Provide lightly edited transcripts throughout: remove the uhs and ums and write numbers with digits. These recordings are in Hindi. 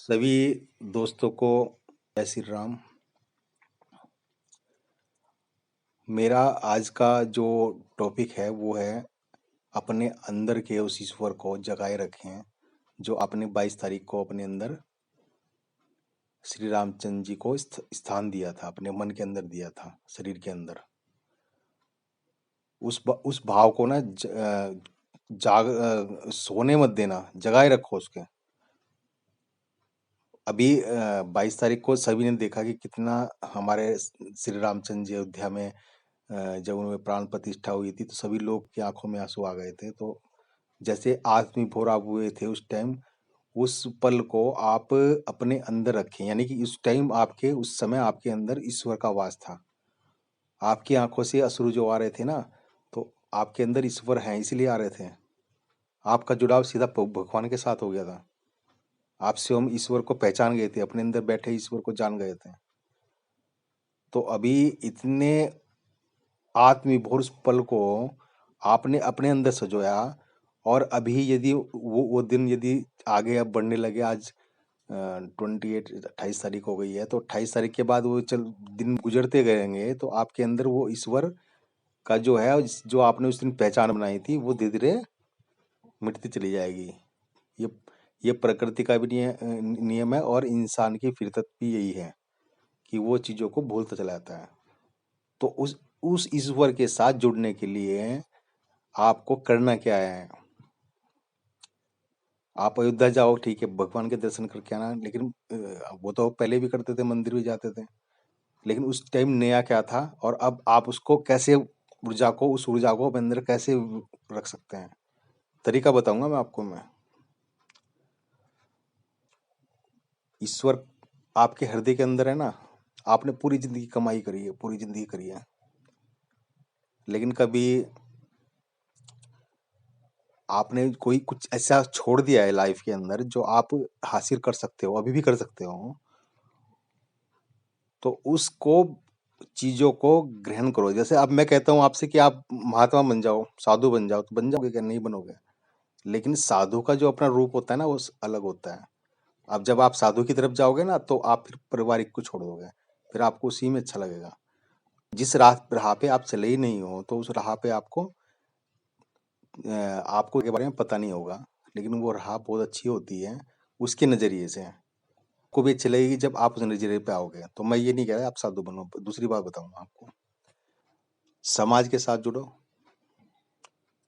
सभी दोस्तों को जय श्री राम। मेरा आज का जो टॉपिक है वो है अपने अंदर के उस ईश्वर को जगाए रखें जो आपने 22 तारीख को अपने अंदर श्री रामचंद्र जी को स्थान दिया था, अपने मन के अंदर दिया था, शरीर के अंदर। उस भाव को ना सोने मत देना, जगाए रखो उसके। अभी 22 तारीख को सभी ने देखा कि कितना हमारे श्री रामचंद्र जी अयोध्या में जब उनमें प्राण प्रतिष्ठा हुई थी तो सभी लोग की आंखों में आंसू आ गए थे। तो जैसे आत्मी भोर आप हुए थे उस टाइम, उस पल को आप अपने अंदर रखें, यानी कि उस टाइम आपके उस समय आपके अंदर ईश्वर का वास था। आपकी आंखों से अश्रु जो आ रहे थे ना, तो आपके अंदर ईश्वर हैं इसलिए आ रहे थे। आपका जुड़ाव सीधा भगवान के साथ हो गया था। आप स्वयं ईश्वर को पहचान गए थे, अपने अंदर बैठे ईश्वर को जान गए थे। तो अभी इतने आत्मविभोर उस पल को आपने अपने अंदर सजोया, और अभी यदि वो दिन यदि आगे अब बढ़ने लगे, आज 28 तारीख हो गई है, तो 28 तारीख के बाद वो दिन गुजरते गएंगे तो आपके अंदर वो ईश्वर का जो है, जो आपने उस दिन पहचान बनाई थी, वो धीरे धीरे मिटती चली जाएगी। ये ये प्रकृति का भी नियम है, और इंसान की फितरत भी यही है कि वो चीजों को भूलता चला जाता है। तो उस ईश्वर के साथ जुड़ने के लिए आपको करना क्या है? आप अयोध्या जाओ, ठीक है, भगवान के दर्शन करके आना, लेकिन वो तो पहले भी करते थे, मंदिर भी जाते थे, लेकिन उस टाइम नया क्या था, और अब आप उसको कैसे उस ऊर्जा को अपने अंदर कैसे रख सकते हैं, तरीका बताऊंगा मैं आपको। मैं ईश्वर आपके हृदय के अंदर है ना। आपने पूरी जिंदगी कमाई करी है, पूरी जिंदगी करी है, लेकिन कभी आपने कोई कुछ ऐसा छोड़ दिया है लाइफ के अंदर जो आप हासिल कर सकते हो, अभी भी कर सकते हो, तो उसको चीजों को ग्रहण करो। जैसे अब मैं कहता हूँ आपसे कि आप महात्मा बन जाओ, साधु बन जाओ, तो बन जाओगे क्या? नहीं बनोगे। लेकिन साधु का जो अपना रूप होता है ना, वो अलग होता है। अब जब आप साधु की तरफ जाओगे ना, तो आप फिर पारिवारिक को छोड़ दोगे, फिर आपको उसी में अच्छा लगेगा। जिस राह पे आप चले ही नहीं हो, तो उस राह पे आपको के बारे में पता नहीं होगा, लेकिन वो राह बहुत अच्छी होती है उसके नजरिए से। को भी अच्छी लगेगी जब आप उस नजरिए पे आओगे। तो मैं ये नहीं कह रहा आप साधु बनो। दूसरी बात बताऊंगा आपको, समाज के साथ जुड़ो।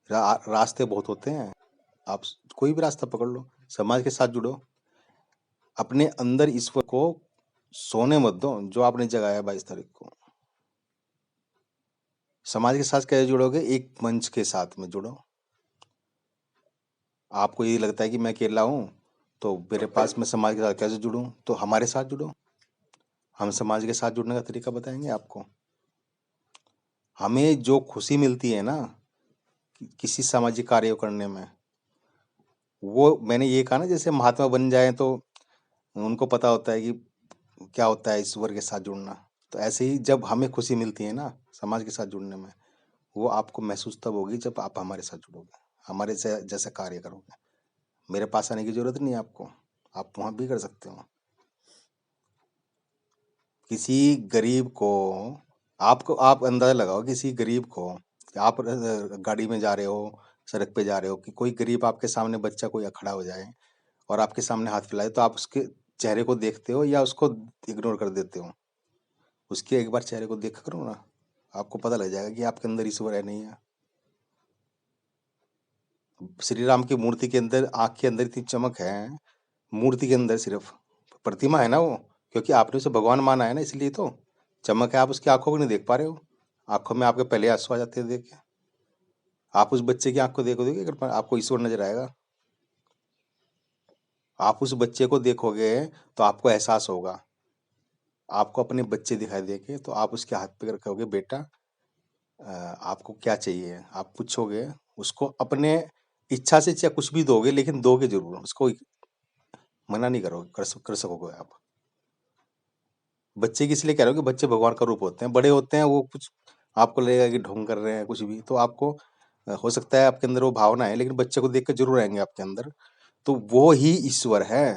रास्ते बहुत होते हैं, आप कोई भी रास्ता पकड़ लो, समाज के साथ जुड़ो। अपने अंदर ईश्वर को सोने मत दो जो आपने जगाया 22 तारीख को। समाज के साथ कैसे जुड़ोगे? एक मंच के साथ में जुड़ो। आपको ये लगता है कि मैं अकेला हूँ, तो मेरे पास मैं समाज के साथ कैसे जुड़ूं? तो हमारे साथ जुड़ो, हम समाज के साथ जुड़ने का तरीका बताएंगे आपको। हमें जो खुशी मिलती है ना किसी सामाजिक कार्य करने में, वो मैंने ये कहा ना, जैसे महात्मा बन जाए तो उनको पता होता है कि क्या होता है ईश्वर के साथ जुड़ना। तो ऐसे ही जब हमें खुशी मिलती है ना समाज के साथ जुड़ने में, वो आपको महसूस तब होगी जब आप हमारे साथ जुड़ोगे, हमारे से जैसे कार्य करोगे। मेरे पास आने की जरूरत नहीं है आपको, आप वहां भी कर सकते हो। किसी गरीब को आप अंदाजा लगाओ, किसी गरीब को, आप गाड़ी में जा रहे हो, सड़क पे जा रहे हो, कि कोई गरीब आपके सामने बच्चा कोई खड़ा हो जाए और आपके सामने हाथ फैलाए, तो आप उसके चेहरे को देखते हो या उसको इग्नोर कर देते हो? उसके एक बार चेहरे को देखा करो ना, आपको पता लग जाएगा कि आपके अंदर ईश्वर है नहीं है। श्री राम की मूर्ति के अंदर, आंख के अंदर इतनी चमक है, मूर्ति के अंदर सिर्फ प्रतिमा है ना वो, क्योंकि आपने उसे भगवान माना है ना, इसलिए तो चमक है। आप उसकी आंखों को नहीं देख पा रहे हो, आंखों में आपके पहले आंसू आ जाते हैं देख के। आप उस बच्चे की आंख को देखोगे, अगर आपको ईश्वर नजर आएगा। आप उस बच्चे को देखोगे तो आपको एहसास होगा, आपको अपने बच्चे दिखाई देंगे, तो आप उसके हाथ पे रखोगे, बेटा आपको क्या चाहिए, आप पूछोगे उसको, अपने इच्छा से चाहे कुछ भी दोगे, लेकिन दोगे जरूर उसको, मना नहीं करोगे, कर सकोगे आप। बच्चे की इसलिए कह रहा हूँ कि बच्चे भगवान का रूप होते हैं, बड़े होते हैं वो कुछ आपको लगेगा कि ढोंग कर रहे हैं कुछ भी, तो आपको हो सकता है आपके अंदर वो भावना है, लेकिन बच्चे को देख कर जरूर आएंगे आपके अंदर। तो वो ही ईश्वर है,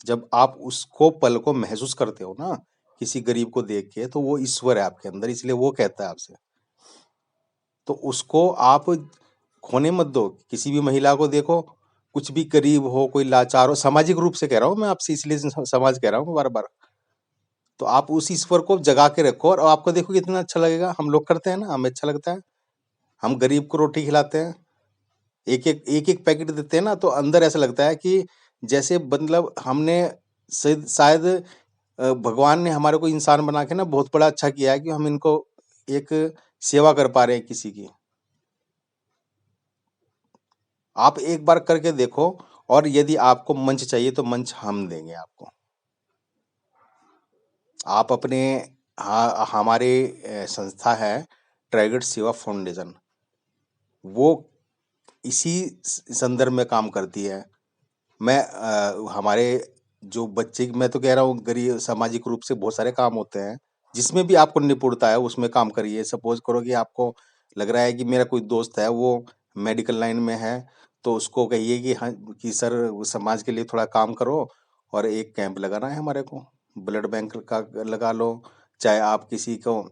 जब आप उसको पल को महसूस करते हो ना, किसी गरीब को देख के, तो वो ईश्वर है आपके अंदर, इसलिए वो कहता है आपसे। तो उसको आप खोने मत दो। किसी भी महिला को देखो, कुछ भी गरीब हो, कोई लाचार हो, सामाजिक रूप से कह रहा हूँ मैं आपसे, इसलिए समाज कह रहा हूँ बार बार। तो आप उस ईश्वर को जगा के रखो और आपको देखो कितना अच्छा लगेगा। हम लोग करते हैं ना, हमें अच्छा लगता है। हम गरीब को रोटी खिलाते हैं, एक एक पैकेट देते हैं ना, तो अंदर ऐसा लगता है कि जैसे मतलब हमने शायद भगवान ने हमारे को इंसान बना के ना बहुत बड़ा अच्छा किया है कि हम इनको एक सेवा कर पा रहे हैं किसी की। आप एक बार करके देखो, और यदि आपको मंच चाहिए तो मंच हम देंगे आपको। आप अपने हमारे संस्था है ट्राइगेट सेवा फाउंडेशन, वो इसी संदर्भ में काम करती है। मैं हमारे जो बच्चे, मैं तो कह रहा हूँ गरीब सामाजिक रूप से बहुत सारे काम होते हैं, जिसमें भी आपको निपुणता है उसमें काम करिए। सपोज करो कि आपको लग रहा है कि मेरा कोई दोस्त है वो मेडिकल लाइन में है, तो उसको कहिए कि हाँ कि सर समाज के लिए थोड़ा काम करो, और एक कैंप लगाना है हमारे को, ब्लड बैंक का लगा लो, चाहे आप किसी को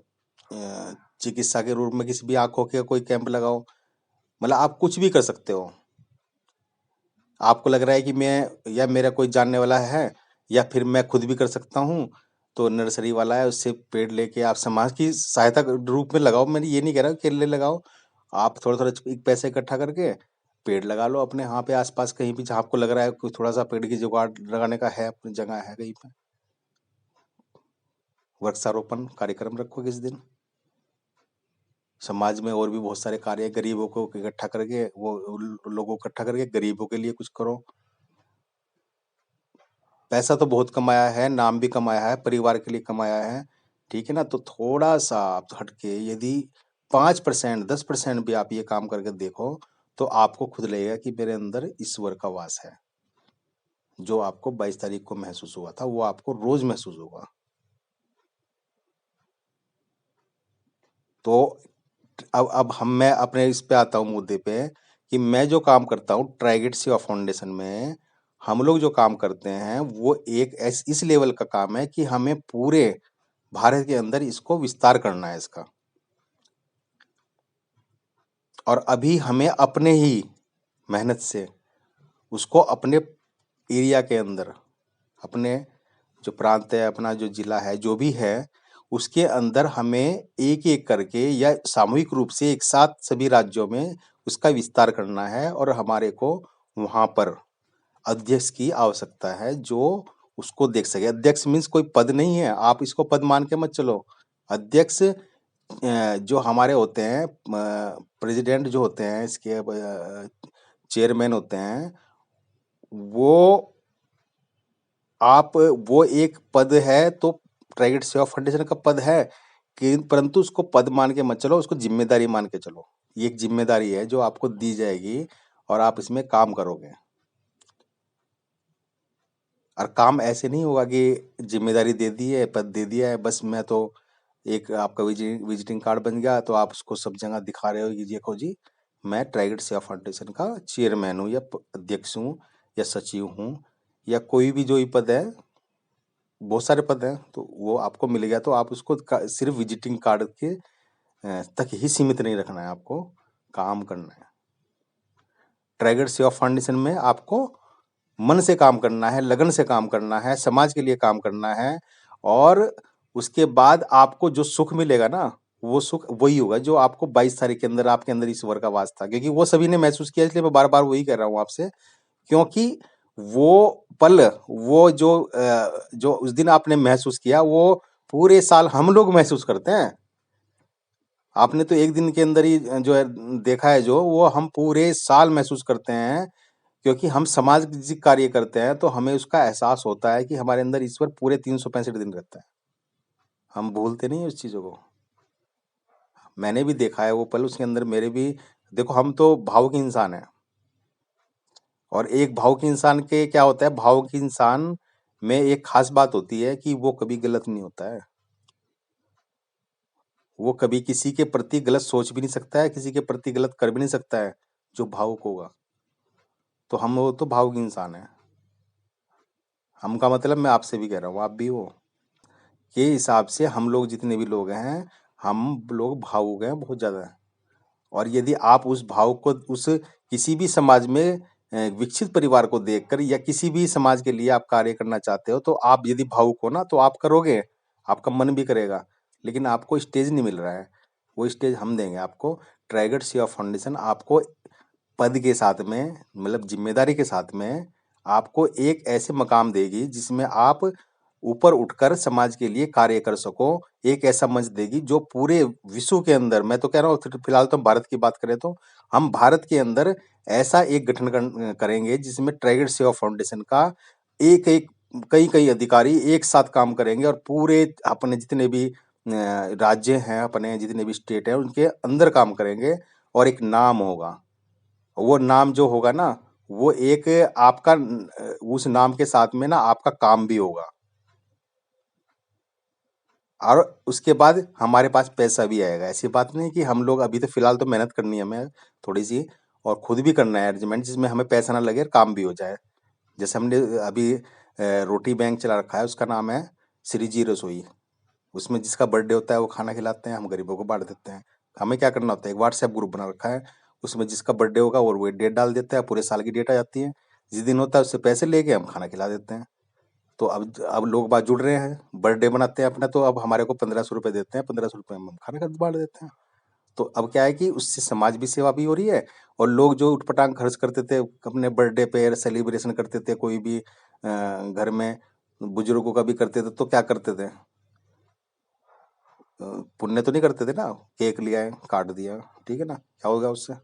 चिकित्सा के रूप में किसी भी आंखों के कोई कैंप लगाओ। मतलब आप कुछ भी कर सकते हो। आपको लग रहा है कि मैं या मेरा कोई जानने वाला है, या फिर मैं खुद भी कर सकता हूँ, तो नर्सरी वाला है उससे पेड़ लेके आप समाज की सहायता के रूप में लगाओ। मैं ये नहीं कह रहा केले लगाओ, आप थोड़ा थोड़ा एक पैसे इकट्ठा करके पेड़ लगा लो अपने यहाँ पे आसपास कहीं भी, जहाँ आपको लग रहा है कोई थोड़ा सा पेड़ की जुगाड़ लगाने का है, अपनी जगह है कहीं पे, वृक्षारोपण कार्यक्रम रखो किस दिन। समाज में और भी बहुत सारे कार्य है, गरीबों को इकट्ठा करके, वो लोगों को इकट्ठा करके गरीबों के लिए कुछ करो। पैसा तो बहुत कमाया है, नाम भी कमाया है, परिवार के लिए कमाया है, ठीक है ना। तो थोड़ा सा आप हटके यदि 5% 10% भी आप ये काम करके देखो, तो आपको खुद लगेगा कि मेरे अंदर ईश्वर का वास है। जो आपको 22 तारीख को महसूस हुआ था वो आपको रोज महसूस होगा। तो अब मैं अपने इस पे आता हूँ मुद्दे पे, कि मैं जो काम करता हूँ ट्राइगेट सेवा फाउंडेशन में, हम लोग जो काम करते हैं वो एक इस लेवल का काम है कि हमें पूरे भारत के अंदर इसको विस्तार करना है इसका। और अभी हमें अपने ही मेहनत से उसको अपने एरिया के अंदर, अपने जो प्रांत है, अपना जो जिला है, जो भी है, उसके अंदर हमें एक एक करके या सामूहिक रूप से एक साथ सभी राज्यों में उसका विस्तार करना है। और हमारे को वहां पर अध्यक्ष की आवश्यकता है जो उसको देख सके। अध्यक्ष मीन्स कोई पद नहीं है, आप इसको पद मान के मत चलो। अध्यक्ष जो हमारे होते हैं, प्रेसिडेंट जो होते हैं, इसके चेयरमैन होते हैं, वो आप वो एक पद है, तो ट्राइगेट सेवा फाउंडेशन का पद है, कि परंतु उसको पद मान के मत चलो, उसको जिम्मेदारी मान के चलो। ये एक जिम्मेदारी है जो आपको दी जाएगी और आप इसमें काम करोगे। और काम ऐसे नहीं होगा कि जिम्मेदारी दे दी है, पद दे दिया है, बस मैं तो एक आपका विजिटिंग कार्ड बन गया, तो आप उसको सब जगह दिखा रहे हो कि देखो जी मैं ट्राइगेट सेवा फाउंडेशन का चेयरमैन हूँ, या अध्यक्ष हूँ, या सचिव हूँ, या कोई भी जो ही पद है, बहुत सारे पद हैं, तो वो आपको मिल गया, तो आप उसको सिर्फ विजिटिंग कार्ड के तक ही सीमित नहीं रखना है, आपको काम करना है। ट्राइगेट सेवा फाउंडेशन में आपको मन से काम करना है, लगन से काम करना है, समाज के लिए काम करना है। और उसके बाद आपको जो सुख मिलेगा ना, वो सुख वही होगा जो आपको 22 तारीख के अंदर आपके अंदर ईश्वर का वास था, क्योंकि वो सभी ने महसूस किया। इसलिए मैं बार बार वही कह रहा हूँ आपसे, क्योंकि वो पल, वो जो उस दिन आपने महसूस किया, वो पूरे साल हम लोग महसूस करते हैं। आपने तो एक दिन के अंदर ही जो है देखा है, जो वो हम पूरे साल महसूस करते हैं, क्योंकि हम सामाजिक कार्य करते हैं, तो हमें उसका एहसास होता है कि हमारे अंदर ईश्वर पूरे 365 दिन रहता है। हम भूलते नहीं है उस चीजों को। मैंने भी देखा है वो पल, उसके अंदर मेरे भी, देखो हम तो भावुक इंसान है, और एक भावुक इंसान के क्या होता है, भावुक इंसान में एक खास बात होती है कि वो कभी गलत नहीं होता है। वो कभी किसी के प्रति गलत सोच भी नहीं सकता है, किसी के प्रति गलत कर भी नहीं सकता है, जो भावुक होगा। तो हम वो तो भावुक इंसान है। हम का मतलब मैं आपसे भी कह रहा हूँ, आप भी हो। के हिसाब से हम लोग जितने भी लोग हैं, हम लोग भावुक हैं बहुत ज़्यादा। और यदि आप उस भाव को उस किसी भी समाज में विकसित परिवार को देखकर या किसी भी समाज के लिए आप कार्य करना चाहते हो, तो आप यदि भावुक हो ना तो आप करोगे, आपका मन भी करेगा। लेकिन आपको स्टेज नहीं मिल रहा है, वो स्टेज हम देंगे आपको। ट्राइगर्ड सेवा फाउंडेशन आपको पद के साथ में, मतलब जिम्मेदारी के साथ में, आपको एक ऐसे मकाम देगी जिसमें आप ऊपर उठकर समाज के लिए कार्य कर सको। एक ऐसा मंच देगी जो पूरे विश्व के अंदर, मैं तो कह रहा हूँ फिलहाल तो हम भारत की बात करें तो हम भारत के अंदर ऐसा एक गठन करेंगे जिसमें ट्राइगर्ड सेवा फाउंडेशन का एक एक कई कई अधिकारी एक साथ काम करेंगे और पूरे अपने जितने भी राज्य हैं, अपने जितने भी स्टेट हैं, उनके अंदर काम करेंगे। और एक नाम होगा, वो नाम जो होगा ना, वो एक आपका उस नाम के साथ में ना आपका काम भी होगा। और उसके बाद हमारे पास पैसा भी आएगा। ऐसी बात नहीं कि हम लोग अभी तो फिलहाल तो मेहनत करनी है हमें थोड़ी सी, और खुद भी करना है अरेंजमेंट जिसमें हमें पैसा ना लगे और काम भी हो जाए। जैसे हमने अभी रोटी बैंक चला रखा है, उसका नाम है श्री जी रसोई। उसमें जिसका बर्थडे होता है वो खाना खिलाते हैं, हम गरीबों को बांट देते हैं। हमें क्या करना होता है, एक व्हाट्सएप ग्रुप बना रखा है, उसमें जिसका बर्थडे होगा और वो डेट डाल देता है, पूरे साल की डेट आ जाती है। जिस दिन होता है उससे पैसे लेके हम खाना खिला देते हैं। तो अब लोग बात जुड़ रहे हैं, बर्थडे मनाते हैं अपना, तो अब हमारे को 1500 रुपये देते हैं, 1500 रुपये में हम खाना खा बांट देते हैं। तो अब क्या है कि उससे समाज भी सेवा भी हो रही है, और लोग जो उठपटांग खर्च करते थे अपने बर्थडे पे, सेलिब्रेशन करते थे, कोई भी घर में बुजुर्गों का भी करते थे, तो क्या करते थे, पुण्य तो नहीं करते थे ना, केक लिया है काट दिया, ठीक है ना, क्या होगा उससे,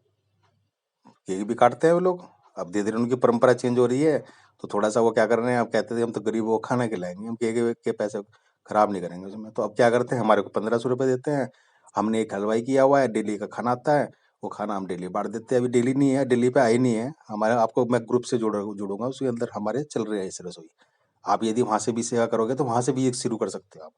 केक भी काटते हैं वो लोग। अब धीरे धीरे उनकी परंपरा चेंज हो रही है, तो थोड़ा सा वो क्या कर रहे हैं, अब कहते थे हम तो गरीबों को खाना खिलाएंगे, हम केक वेक के पैसे खराब नहीं करेंगे उसमें। तो अब क्या करते हैं, हमारे को 1500 रुपये देते हैं, हमने एक हलवाई किया हुआ है, डेली का खाना आता है, वो खाना हम डेली बांट देते हैं। अभी डेली नहीं है, दिल्ली पे आई नहीं है हमारे, आपको मैं ग्रुप से जुड़ूंगा, उसके अंदर हमारे चल रहे हैं इस रसोई। आप यदि वहाँ से भी सेवा करोगे तो वहाँ से भी एक शुरू कर सकते हो आप।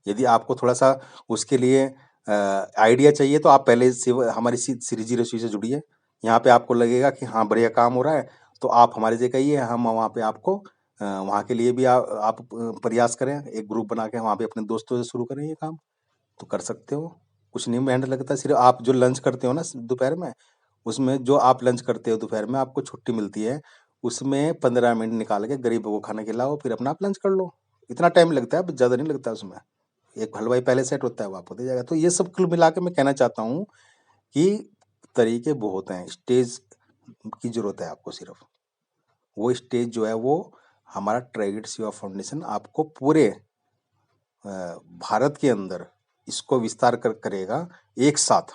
यदि आपको थोड़ा सा उसके लिए आइडिया चाहिए तो आप पहले से हमारी श्री जी रसोई से जुड़िए। यहाँ पे आपको लगेगा कि हाँ बढ़िया काम हो रहा है, तो आप हमारे से कहिए, हम वहाँ पे आपको वहाँ के लिए भी आप प्रयास करें, एक ग्रुप बना के वहाँ पे अपने दोस्तों से शुरू करें ये काम, तो कर सकते हो। कुछ नहीं मेहनत लगता, सिर्फ आप जो लंच करते हो ना दोपहर में, उसमें जो आप लंच करते हो दोपहर में, आपको छुट्टी मिलती है, उसमें 15 मिनट निकाल के गरीबों को खाना खिलाओ, फिर अपना आप लंच कर लो। इतना टाइम लगता है, ज़्यादा नहीं लगता उसमें। एक हलवाई पहले सेट होता है, वो आपको दे जाएगा। तो ये सब कुल मिला के मैं कहना चाहता हूँ कि तरीके बहुत हैं, स्टेज की ज़रूरत है आपको सिर्फ। वो स्टेज जो है वो हमारा ट्राइगेड सेवा फाउंडेशन आपको पूरे भारत के अंदर इसको विस्तार करेगा एक साथ।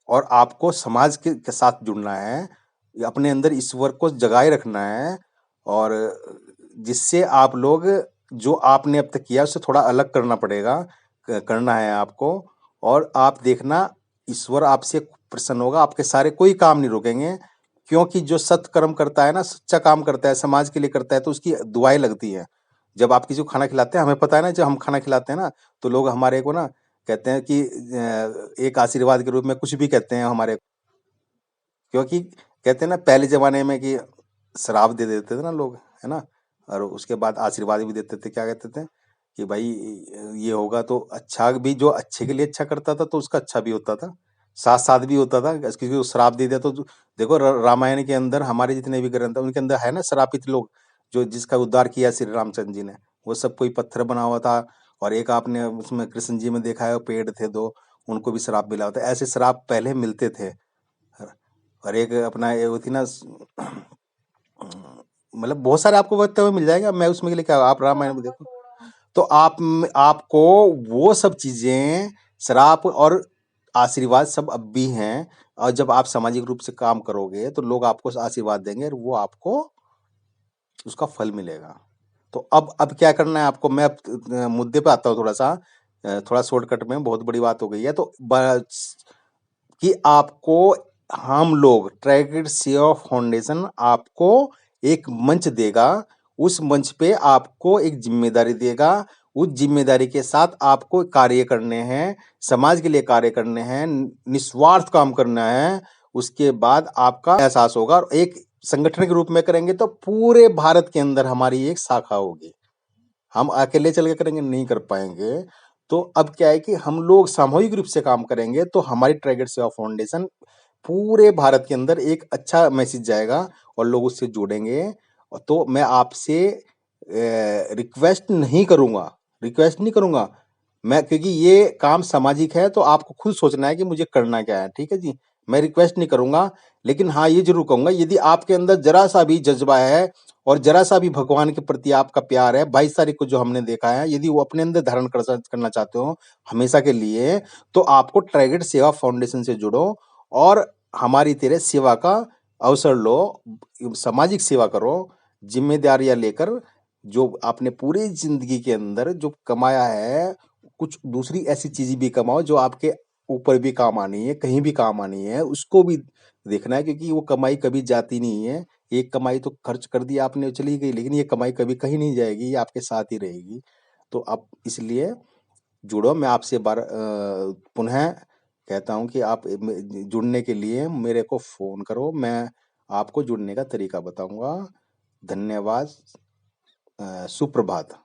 और आपको समाज के साथ जुड़ना है, अपने अंदर ईश्वर को जगाए रखना है, और जिससे आप लोग जो आपने अब तक किया उससे थोड़ा अलग करना पड़ेगा, करना है आपको। और आप देखना, ईश्वर आपसे प्रसन्न होगा, आपके सारे कोई काम नहीं रोकेंगे। क्योंकि जो सत्कर्म करता है ना, सच्चा काम करता है, समाज के लिए करता है, तो उसकी दुआएं लगती हैं। जब आप किसी को खाना खिलाते हैं, हमें पता है ना, जब हम खाना खिलाते हैं ना, तो लोग हमारे को ना कहते हैं कि एक आशीर्वाद के रूप में कुछ भी कहते हैं हमारे, क्योंकि कहते हैं ना पहले जमाने में कि श्राप दे देते थे ना लोग, है ना, और उसके बाद आशीर्वाद भी देते थे। क्या कहते थे कि भाई ये होगा तो अच्छा, भी जो अच्छे के लिए अच्छा करता था तो उसका अच्छा भी होता था, साथ साथ भी होता था। किसी को श्राप दे दिया तो देखो, रामायण के अंदर हमारे जितने भी ग्रंथ है उनके अंदर है ना श्रापित लोग, जो जिसका उद्धार किया श्री रामचंद्र जी ने, वो सब कोई पत्थर बना हुआ था। और एक आपने उसमें कृष्ण जी में देखा है, वो पेड़ थे दो, उनको भी श्राप मिला होता है। ऐसे श्राप पहले मिलते थे। और एक अपना ये होती ना मतलब बहुत सारे आपको वक्तव्य मिल जाएगा, मैं उसमें के लिए क्या, आप रामायण में देखो, तो आपको वो सब चीजें, श्राप और आशीर्वाद सब अब भी हैं। और जब आप सामाजिक रूप से काम करोगे तो लोग आपको आशीर्वाद देंगे और वो आपको उसका फल मिलेगा। तो अब क्या करना है आपको, मैं मुद्दे पे आता हूँ थोड़ा सा, थोड़ा शॉर्टकट में, बहुत बड़ी बात हो गई है। तो कि आपको, हम लोग ट्राइगेड सेवा फाउंडेशन आपको एक मंच देगा, उस मंच पे आपको एक जिम्मेदारी देगा, उस जिम्मेदारी के साथ आपको कार्य करने हैं, समाज के लिए कार्य करने हैं, निस्वार्थ काम करना है। उसके बाद आपका एहसास होगा, और एक संगठन के रूप में करेंगे तो पूरे भारत के अंदर हमारी एक शाखा होगी। हम अकेले चल के करेंगे नहीं कर पाएँगे। तो अब क्या है कि हम लोग सामूहिक रूप से काम करेंगे तो हमारी ट्राइगेट सेवा फाउंडेशन पूरे भारत के अंदर एक अच्छा मैसेज जाएगा और लोग उससे जुड़ेंगे। तो मैं आपसे रिक्वेस्ट नहीं करूँगा। मैं क्योंकि ये काम सामाजिक है तो आपको खुद सोचना है कि मुझे करना क्या है, ठीक है जी? मैं रिक्वेस्ट नहीं करूँगा, लेकिन हाँ, ये ज़रूर कहूँगा यदि आपके अंदर ज़रा-सा भी जज़्बा है और ज़रा-सा भी भगवान के प्रति आपका प्यार है, 22 तारीख को जो हमने देखा है, यदि वो अपने अंदर धारण करना चाहते हो हमेशा के लिए, तो आपको ट्राइगेट सेवा फाउंडेशन से जुड़ो और हमारी तरह सेवा का अवसर लो, सामाजिक सेवा करो, ज़िम्मेदारियाँ लेकर जो आपने पूरी ज़िंदगी के अंदर जो कमाया है, कुछ दूसरी ऐसी चीज़ें भी कमाओ जो आपके ऊपर भी काम आनी है, कहीं भी काम आनी है, उसको भी देखना है क्योंकि वो कमाई कभी जाती नहीं है। एक कमाई तो खर्च कर दी आपने चली गई, लेकिन ये कमाई कभी कहीं नहीं जाएगी, ये आपके साथ ही रहेगी। तो आप इसलिए जुड़ो, मैं आपसे पुनः कहता हूँ कि आप जुड़ने के लिए मेरे को फ़ोन करो, मैं आपको जुड़ने का तरीका बताऊँगा। धन्यवाद। सुप्रभात।